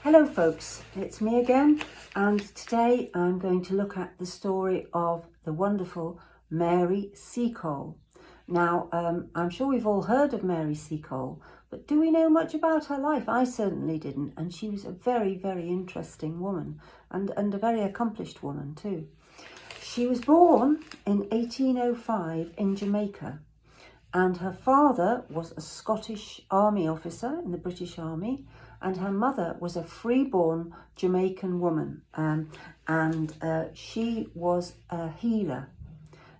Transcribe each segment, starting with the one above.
Hello folks, it's me again, and today I'm going to look at the story of the wonderful Mary Seacole. Now, I'm sure we've all heard of Mary Seacole, but do we know much about her life? I certainly didn't, and she was a very, very interesting woman, and a very accomplished woman too. She was born in 1805 in Jamaica, and her father was a Scottish army officer in the British Army, and her mother was a freeborn Jamaican woman, and she was a healer.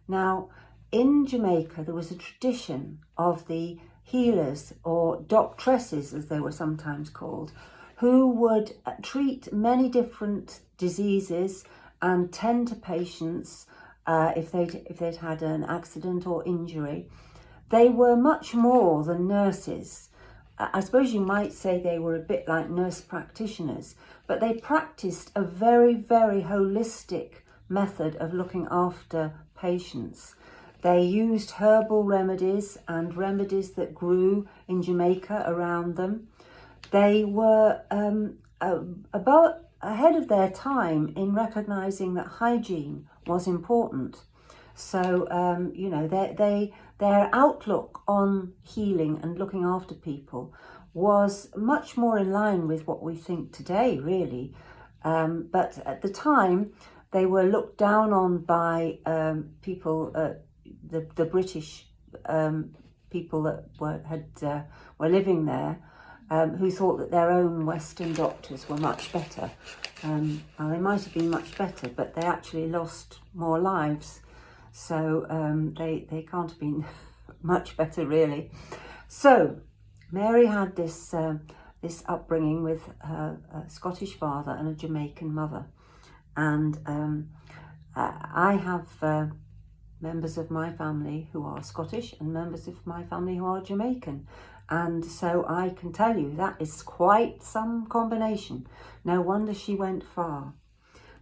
Now, in Jamaica, there was a tradition of the healers, or doctresses as they were sometimes called, who would treat many different diseases and tend to patients if they'd had an accident or injury. They were much more than nurses. I suppose you might say they were a bit like nurse practitioners, but they practiced a very, very holistic method of looking after patients. They used herbal remedies and remedies that grew in Jamaica around them. They were about ahead of their time in recognising that hygiene was important. So, their outlook on healing and looking after people was much more in line with what we think today, really. But at the time, they were looked down on by people, the British people that were living there, who thought that their own Western doctors were much better. Well, they might have been much better, but they actually lost more lives. So they can't have been much better, really. So Mary had this upbringing with her Scottish father and a Jamaican mother. And I have members of my family who are Scottish and members of my family who are Jamaican. And so I can tell you that is quite some combination. No wonder she went far.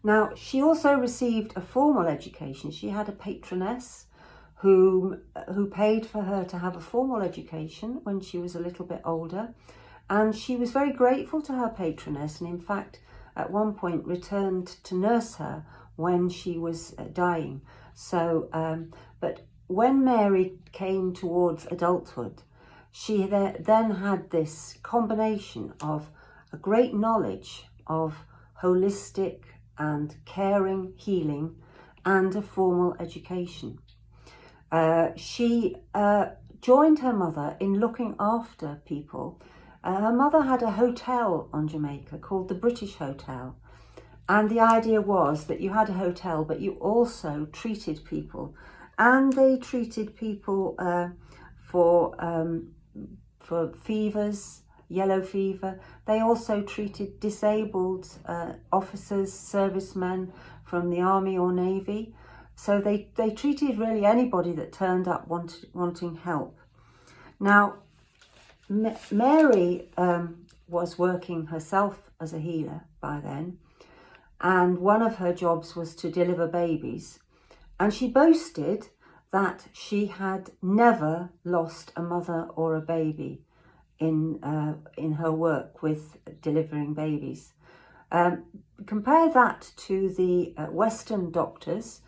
Now, she also received a formal education. She had a patroness who paid for her to have a formal education when she was a little bit older. And she was very grateful to her patroness, and in fact, at one point returned to nurse her when she was dying. So, but when Mary came towards adulthood, she then had this combination of a great knowledge of holistic and caring healing and a formal education. She joined her mother in looking after people. Her mother had a hotel on Jamaica called the British Hotel, and the idea was that you had a hotel but you also treated people, and they treated people for fevers, yellow fever. They also treated disabled officers, servicemen from the army or navy. So they treated really anybody that turned up wanting help. Now, Mary was working herself as a healer by then, and one of her jobs was to deliver babies. And she boasted that she had never lost a mother or a baby in her work with delivering babies. Compare that to the Western doctors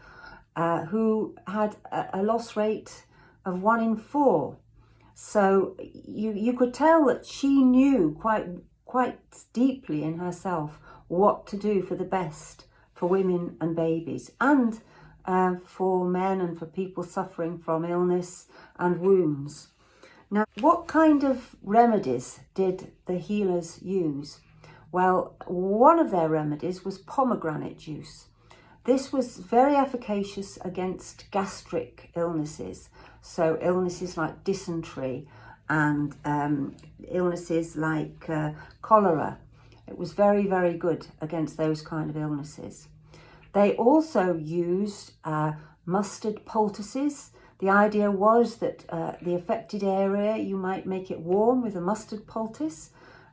who had a loss rate of 1 in 4. So you could tell that she knew quite deeply in herself what to do for the best for women and babies, and for men and for people suffering from illness and wounds. Now, what kind of remedies did the healers use? Well, one of their remedies was pomegranate juice. This was very efficacious against gastric illnesses, so illnesses like dysentery and illnesses like cholera. It was very, very good against those kind of illnesses. They also used mustard poultices. The idea was that the affected area, you might make it warm with a mustard poultice,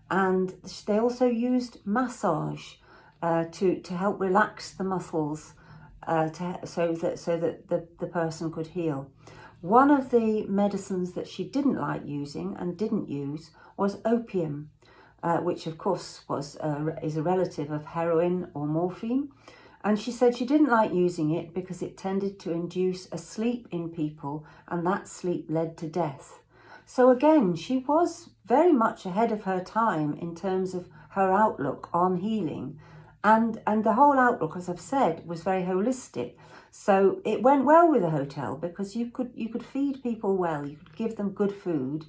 and they also used massage to help relax the muscles so that the person could heal. One of the medicines that she didn't like using and didn't use was opium. which of course is a relative of heroin or morphine. And she said she didn't like using it because it tended to induce a sleep in people, and that sleep led to death. So again, she was very much ahead of her time in terms of her outlook on healing. And the whole outlook, as I've said, was very holistic. So it went well with the hotel because you could feed people well, you could give them good food,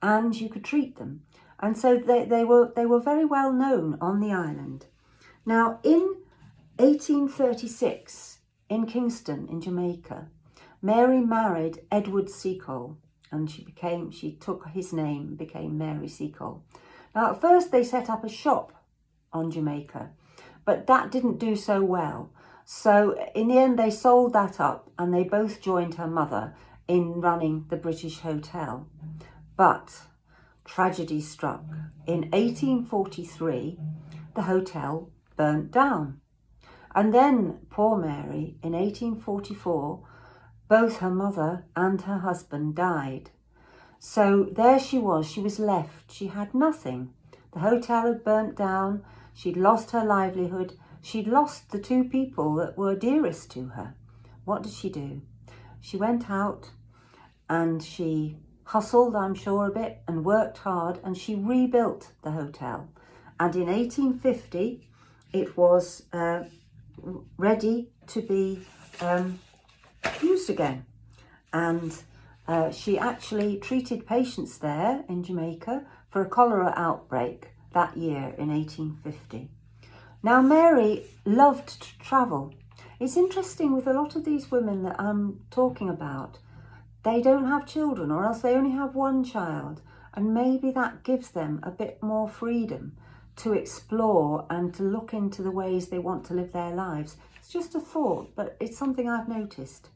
and you could treat them. And so they were very well known on the island. Now, in 1836, in Kingston, in Jamaica, Mary married Edward Seacole, and she took his name and became Mary Seacole. Now, at first they set up a shop on Jamaica, but that didn't do so well. So in the end, they sold that up, and they both joined her mother in running the British Hotel. But tragedy struck. In 1843, the hotel burnt down. And then, poor Mary, in 1844, both her mother and her husband died. So there she was left. She had nothing. The hotel had burnt down. She'd lost her livelihood. She'd lost the two people that were dearest to her. What did she do? She went out and she hustled, I'm sure, a bit, and worked hard, and she rebuilt the hotel. And in 1850, it was ready to be used again. And she actually treated patients there in Jamaica for a cholera outbreak that year in 1850. Now, Mary loved to travel. It's interesting with a lot of these women that I'm talking about, they don't have children, or else they only have one child, and maybe that gives them a bit more freedom to explore and to look into the ways they want to live their lives. It's just a thought, but it's something I've noticed.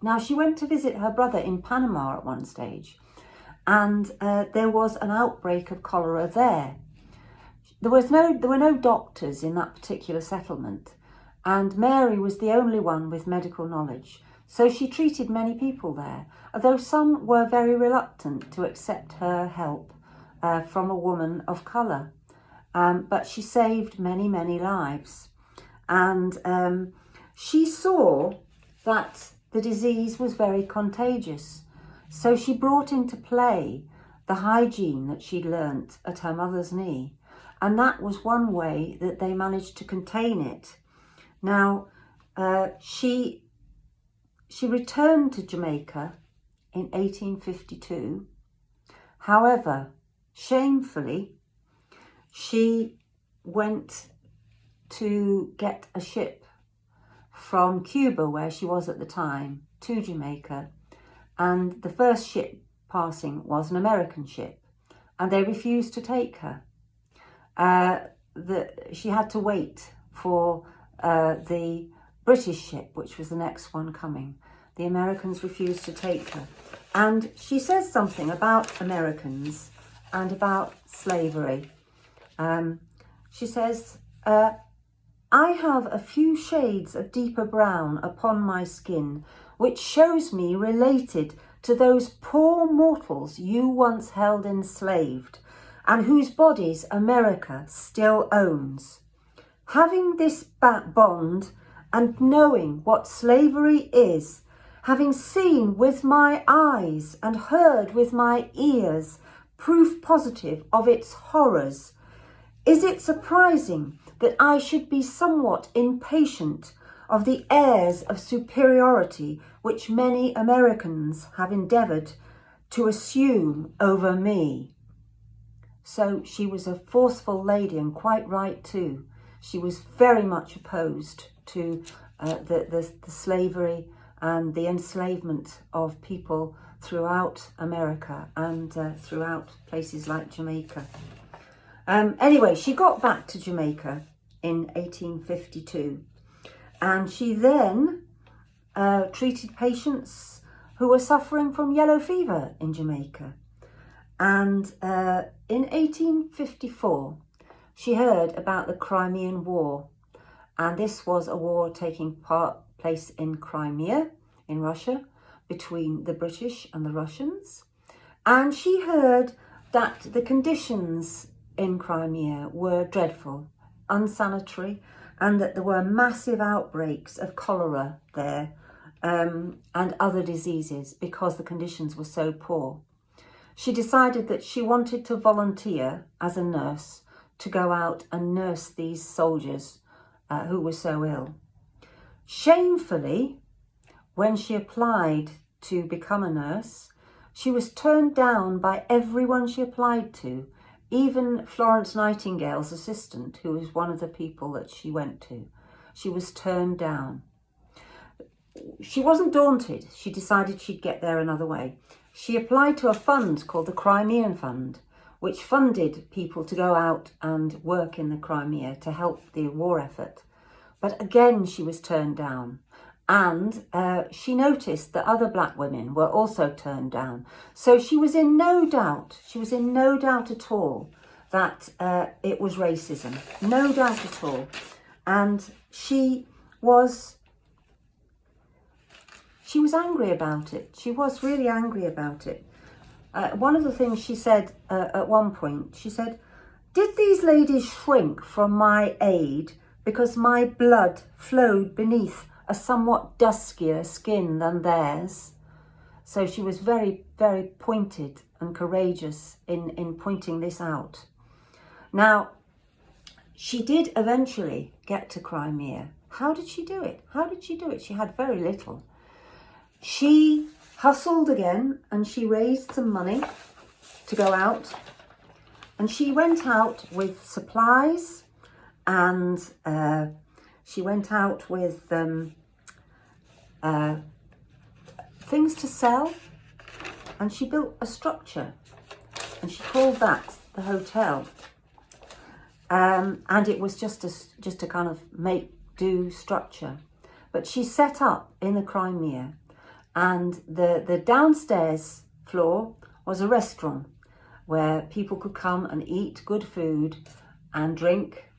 Now, she went to visit her brother in Panama at one stage, and there was an outbreak of cholera there. There were no doctors in that particular settlement, and Mary was the only one with medical knowledge. So she treated many people there, although some were very reluctant to accept her help from a woman of colour. But she saved many, many lives. And she saw that the disease was very contagious. So she brought into play the hygiene that she'd learnt at her mother's knee. And that was one way that they managed to contain it. Now, she returned to Jamaica in 1852. However, shamefully, she went to get a ship from Cuba, where she was at the time, to Jamaica. And the first ship passing was an American ship, and they refused to take her. She had to wait for the British ship, which was the next one coming. The Americans refused to take her. And she says something about Americans and about slavery. She says, I have a few shades of deeper brown upon my skin, which shows me related to those poor mortals you once held enslaved, and whose bodies America still owns. Having this bond, and knowing what slavery is, having seen with my eyes and heard with my ears proof positive of its horrors, is it surprising that I should be somewhat impatient of the airs of superiority which many Americans have endeavoured to assume over me? So she was a forceful lady, and quite right too. She was very much opposed to the slavery and the enslavement of people throughout America and throughout places like Jamaica. Anyway, she got back to Jamaica in 1852, and she then treated patients who were suffering from yellow fever in Jamaica. And in 1854, she heard about the Crimean War, and this was a war taking place in Crimea, in Russia, between the British and the Russians. And she heard that the conditions in Crimea were dreadful, unsanitary, and that there were massive outbreaks of cholera there and other diseases because the conditions were so poor. She decided that she wanted to volunteer as a nurse to go out and nurse these soldiers who were so ill. Shamefully, when she applied to become a nurse, she was turned down by everyone she applied to, even Florence Nightingale's assistant, who was one of the people that she went to. She was turned down. She wasn't daunted. She decided she'd get there another way. She applied to a fund called the Crimean Fund, which funded people to go out and work in the Crimea to help the war effort. But again, she was turned down. And she noticed that other black women were also turned down. So she was in no doubt. She was in no doubt at all that it was racism. No doubt at all. And she was angry about it. She was really angry about it. One of the things she said at one point, she said, "Did these ladies shrink from my aid because my blood flowed beneath a somewhat duskier skin than theirs?" So she was very, very pointed and courageous in pointing this out. Now, she did eventually get to Crimea. How did she do it? How did she do it? She had very little. She hustled again and she raised some money to go out. And she went out with supplies and she went out with things to sell, and she built a structure and she called that the hotel. And it was just a kind of make-do structure. But she set up in the Crimea, and the downstairs floor was a restaurant where people could come and eat good food and drink.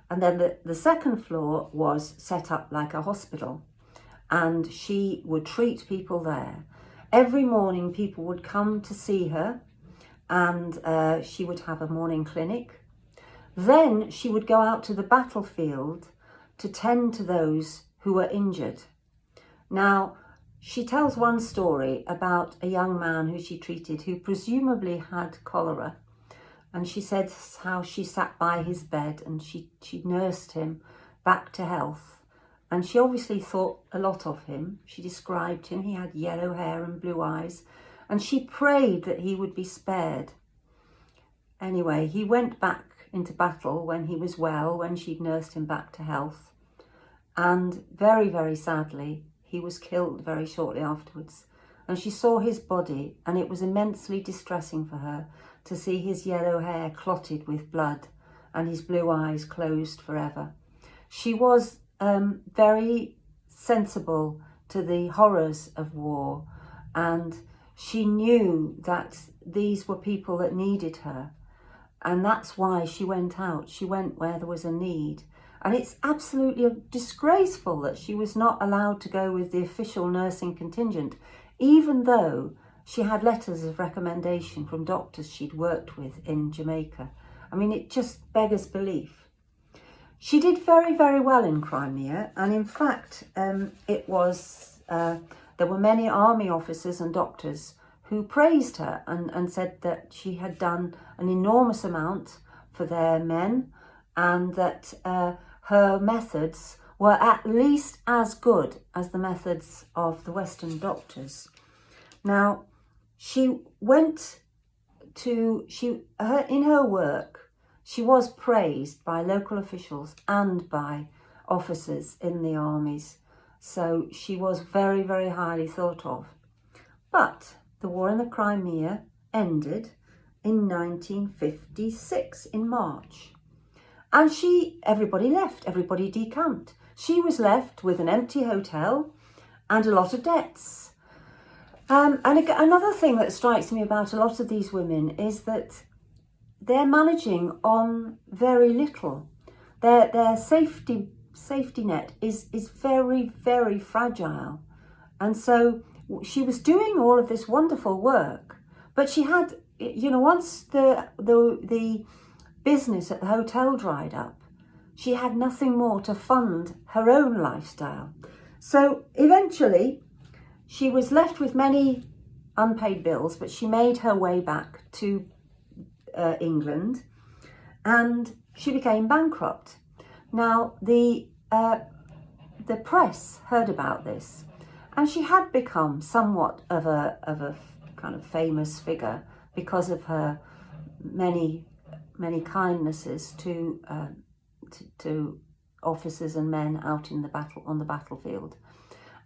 And then the second floor was set up like a hospital, and she would treat people there. Every morning people would come to see her, and she would have a morning clinic. Then she would go out to the battlefield to tend to those who were injured. Now, she tells one story about a young man who she treated who presumably had cholera. And she said how she sat by his bed and she nursed him back to health. And she obviously thought a lot of him. She described him. He had yellow hair and blue eyes. And she prayed that he would be spared. Anyway, he went back into battle when he was well, when she'd nursed him back to health. And very, very sadly, he was killed very shortly afterwards. And she saw his body, and it was immensely distressing for her to see his yellow hair clotted with blood and his blue eyes closed forever. She was very sensible to the horrors of war, and she knew that these were people that needed her. And that's why she went out. She went where there was a need. And it's absolutely disgraceful that she was not allowed to go with the official nursing contingent, even though she had letters of recommendation from doctors she'd worked with in Jamaica. I mean, it just beggars belief. She did very, very well in Crimea. And in fact, there were many army officers and doctors who praised her and said that she had done an enormous amount for their men, and that her methods were at least as good as the methods of the Western doctors. Now, in her work, she was praised by local officials and by officers in the armies. So she was very, very highly thought of. But the war in the Crimea ended in 1956 in March. And everybody left, everybody decamped. She was left with an empty hotel and a lot of debts. Another thing that strikes me about a lot of these women is that they're managing on very little. Their safety net is very, very fragile. And so she was doing all of this wonderful work, but she had, once the business at the hotel dried up. She had nothing more to fund her own lifestyle. So eventually she was left with many unpaid bills, but she made her way back to England, and she became bankrupt. Now the press heard about this, and she had become somewhat of a kind of famous figure because of her many kindnesses to officers and men out in on the battlefield.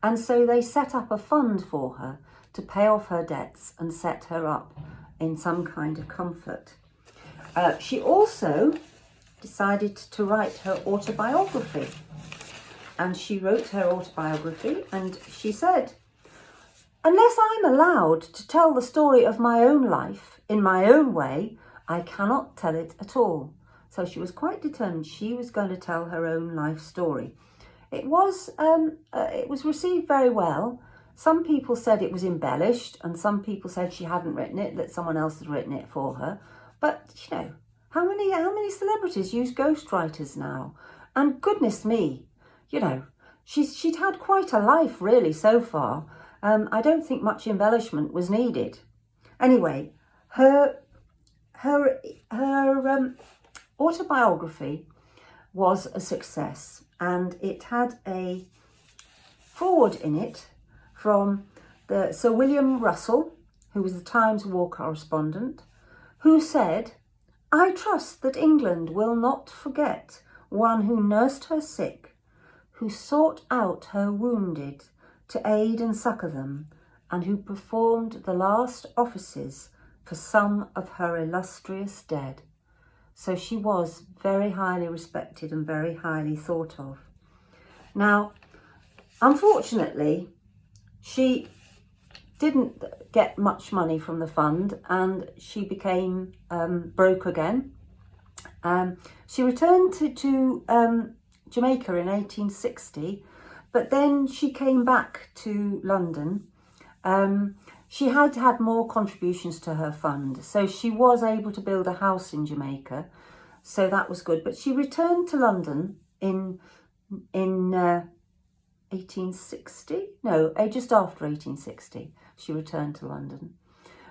And so they set up a fund for her to pay off her debts and set her up in some kind of comfort. She also decided to write her autobiography. And she wrote her autobiography, and she said, "Unless I'm allowed to tell the story of my own life in my own way, I cannot tell it at all." So she was quite determined she was going to tell her own life story. It was received very well. Some people said it was embellished, and some people said she hadn't written it, that someone else had written it for her. But, you know, how many celebrities use ghostwriters now? And goodness me, you know, she'd had quite a life really so far. I don't think much embellishment was needed. Anyway, her autobiography was a success, and it had a foreword in it from Sir William Russell, who was the Times war correspondent, who said, "I trust that England will not forget one who nursed her sick, who sought out her wounded to aid and succour them, and who performed the last offices for some of her illustrious dead." So she was very highly respected and very highly thought of. Now, unfortunately, she didn't get much money from the fund, and she became broke again. She returned to Jamaica in 1860, but then she came back to London. She had had more contributions to her fund, so she was able to build a house in Jamaica, so that was good. But she returned to London in 1860? No, just after 1860, she returned to London.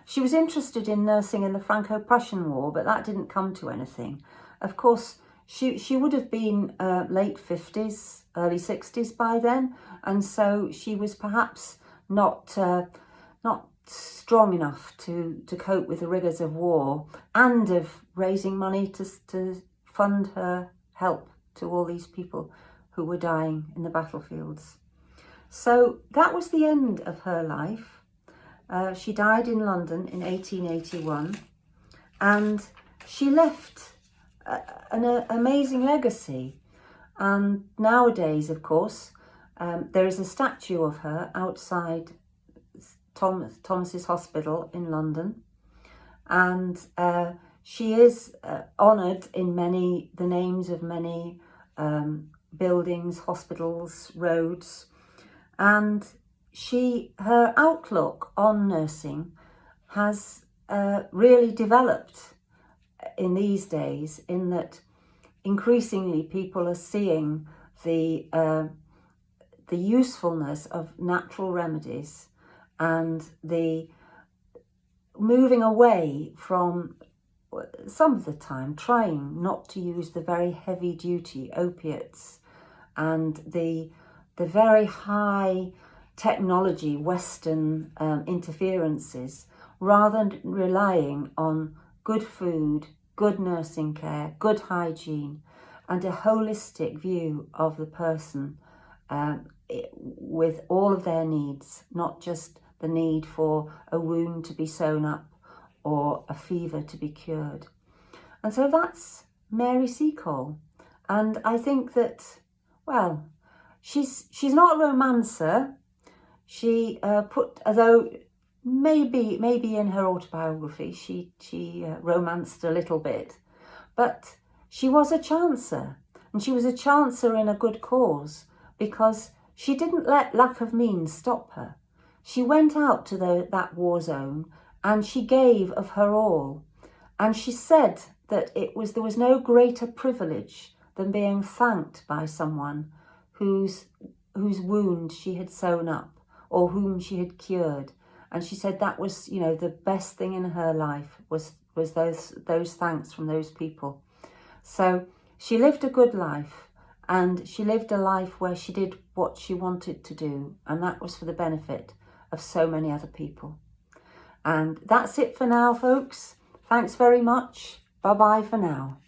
She was interested in nursing in the Franco-Prussian War, but that didn't come to anything. Of course, she would have been late 50s, early 60s by then, and so she was perhaps not strong enough to cope with the rigours of war and of raising money to fund her help to all these people who were dying in the battlefields. So that was the end of her life. She died in London in 1881, and she left an amazing legacy. And nowadays, of course, there is a statue of her outside Thomas's Hospital in London, and she is honoured in the names of many buildings, hospitals, roads, and her outlook on nursing has really developed in these days, in that increasingly people are seeing the usefulness of natural remedies and the moving away from, some of the time, trying not to use the very heavy duty opiates and the very high technology Western interferences, rather than relying on good food, good nursing care, good hygiene, and a holistic view of the person with all of their needs, not just the need for a wound to be sewn up or a fever to be cured. And so that's Mary Seacole. And I think that, well, she's not a romancer. She although maybe in her autobiography she romanced a little bit, but she was a chancer, and she was a chancer in a good cause, because she didn't let lack of means stop her. She went out to that war zone and she gave of her all. And she said that there was no greater privilege than being thanked by someone whose wound she had sewn up or whom she had cured. And she said that was, you know, the best thing in her life was those thanks from those people. So she lived a good life, and she lived a life where she did what she wanted to do, and that was for the benefit of so many other people. And that's it for now, folks. Thanks very much. Bye-bye for now.